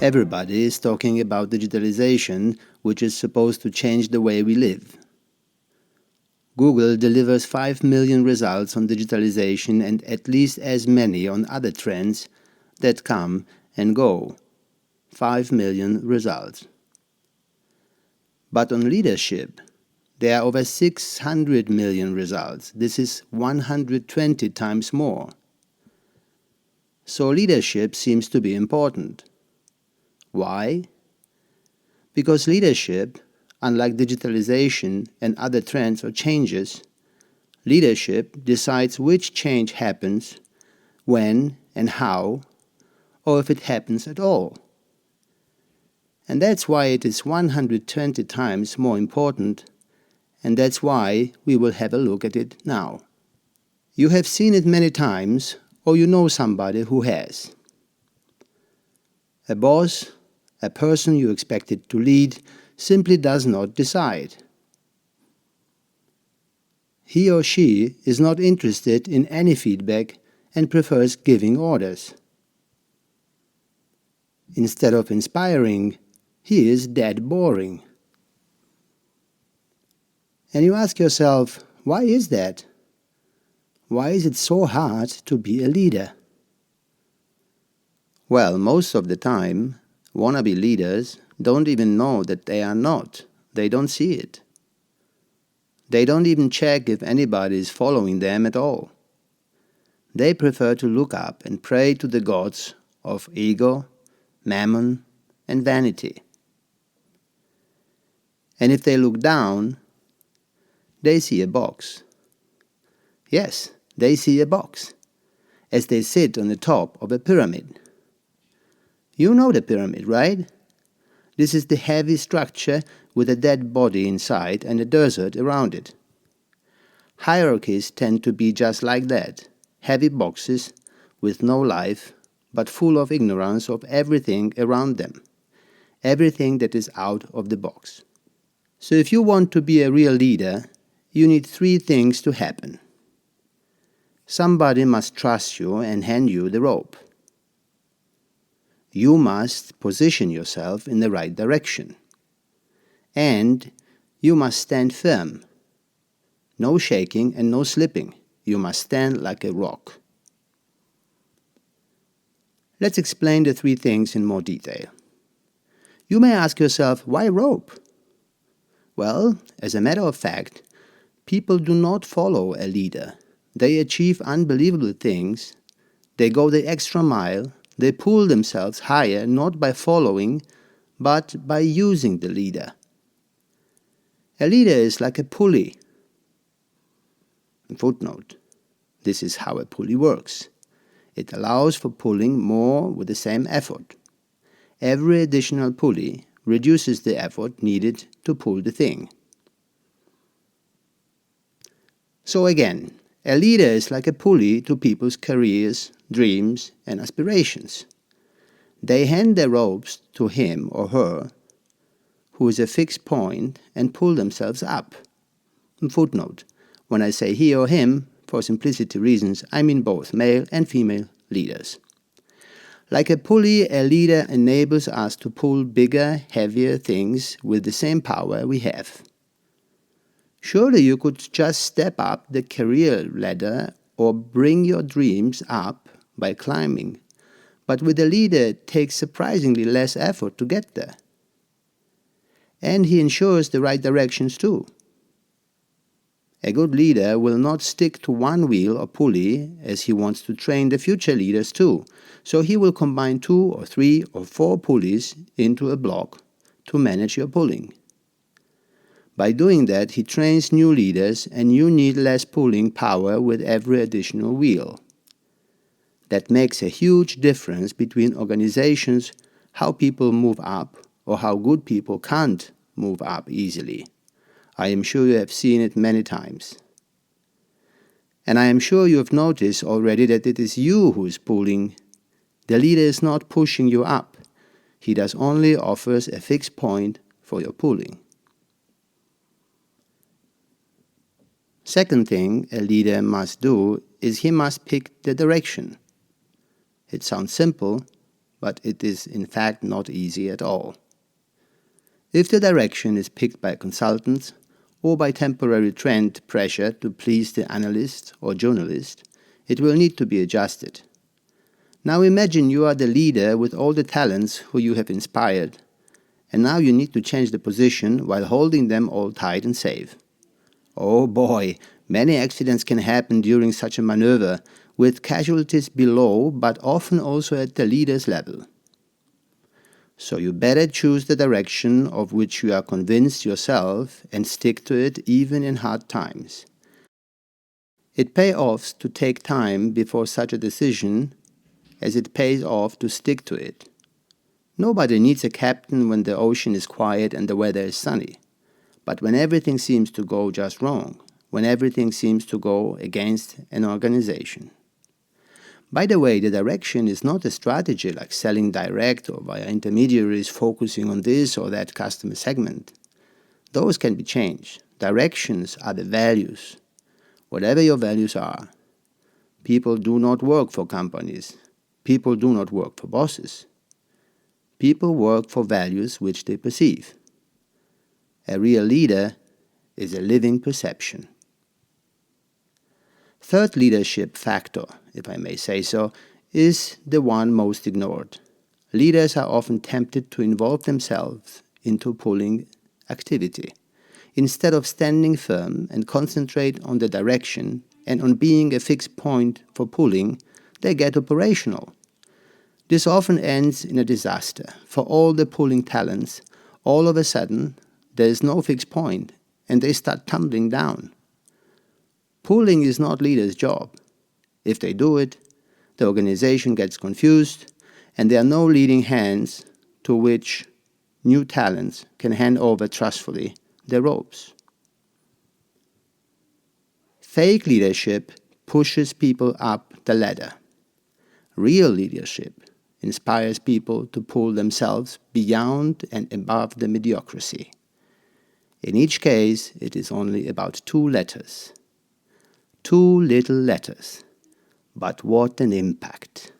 Everybody is talking about digitalization, which is supposed to change the way we live. Google delivers 5 million results on digitalization and at least as many on other trends that come and go. 5 million results. But on leadership, there are over 600 million results. This is 120 times more. So leadership seems to be important. Why? Because leadership, unlike digitalization and other trends or changes, leadership decides which change happens, when and how, or if it happens at all. And that's why it is 120 times more important, and that's why we will have a look at it now. You have seen it many times, or you know somebody who has. A boss, a person you expected to lead, simply does not decide. He or she is not interested in any feedback and prefers giving orders. Instead of inspiring, he is dead boring. And you ask yourself, why is that? Why is it so hard to be a leader? Well, most of the time, wannabe leaders don't even know that they are not. They don't see it. They don't even check if anybody is following them at all. They prefer to look up and pray to the gods of ego, mammon, and vanity. And if they look down, they see a box. Yes, they see a box, as they sit on the top of a pyramid. You know the pyramid, right? This is the heavy structure with a dead body inside and a desert around it. Hierarchies tend to be just like that, heavy boxes with no life, but full of ignorance of everything around them, everything that is out of the box. So if you want to be a real leader, you need 3 things to happen. Somebody must trust you and hand you the rope. You must position yourself in the right direction. And you must stand firm. No shaking and no slipping. You must stand like a rock. Let's explain the 3 things in more detail. You may ask yourself, why rope? Well, as a matter of fact, people do not follow a leader. They achieve unbelievable things. They go the extra mile. They pull themselves higher not by following, but by using the leader. A leader is like a pulley. Footnote. This is how a pulley works. It allows for pulling more with the same effort. Every additional pulley reduces the effort needed to pull the thing. So again, a leader is like a pulley to people's careers, dreams, and aspirations. They hand their ropes to him or her, who is a fixed point, and pull themselves up. Footnote. When I say he or him, for simplicity reasons, I mean both male and female leaders. Like a pulley, a leader enables us to pull bigger, heavier things with the same power we have. Surely you could just step up the career ladder or bring your dreams up by climbing, but with a leader it takes surprisingly less effort to get there. And he ensures the right directions too. A good leader will not stick to one wheel or pulley, as he wants to train the future leaders too, so he will combine 2 or 3 or 4 pulleys into a block to manage your pulling. By doing that, he trains new leaders, and you need less pulling power with every additional wheel. That makes a huge difference between organizations, how people move up, or how good people can't move up easily. I am sure you have seen it many times. And I am sure you have noticed already that it is you who is pulling. The leader is not pushing you up. He does only offers a fixed point for your pulling. Second thing a leader must do is he must pick the direction. It sounds simple, but it is in fact not easy at all. If the direction is picked by consultants or by temporary trend pressure to please the analyst or journalist, it will need to be adjusted. Now imagine you are the leader with all the talents who you have inspired, and now you need to change the position while holding them all tight and safe. Oh boy, many accidents can happen during such a maneuver, with casualties below but often also at the leader's level. So you better choose the direction of which you are convinced yourself and stick to it even in hard times. It pays off to take time before such a decision as it pays off to stick to it. Nobody needs a captain when the ocean is quiet and the weather is sunny. But when everything seems to go just wrong, when everything seems to go against an organization. By the way, the direction is not a strategy like selling direct or via intermediaries focusing on this or that customer segment. Those can be changed. Directions are the values. Whatever your values are. People do not work for companies. People do not work for bosses. People work for values which they perceive. A real leader is a living perception. Third leadership factor, if I may say so, is the one most ignored. Leaders are often tempted to involve themselves into pulling activity. Instead of standing firm and concentrate on the direction and on being a fixed point for pulling, they get operational. This often ends in a disaster. For all the pulling talents, all of a sudden, there is no fixed point and they start tumbling down. Pulling is not leaders' job. If they do it, the organization gets confused and there are no leading hands to which new talents can hand over trustfully their ropes. Fake leadership pushes people up the ladder. Real leadership inspires people to pull themselves beyond and above the mediocrity. In each case, it is only about 2 letters. 2 little letters. But what an impact!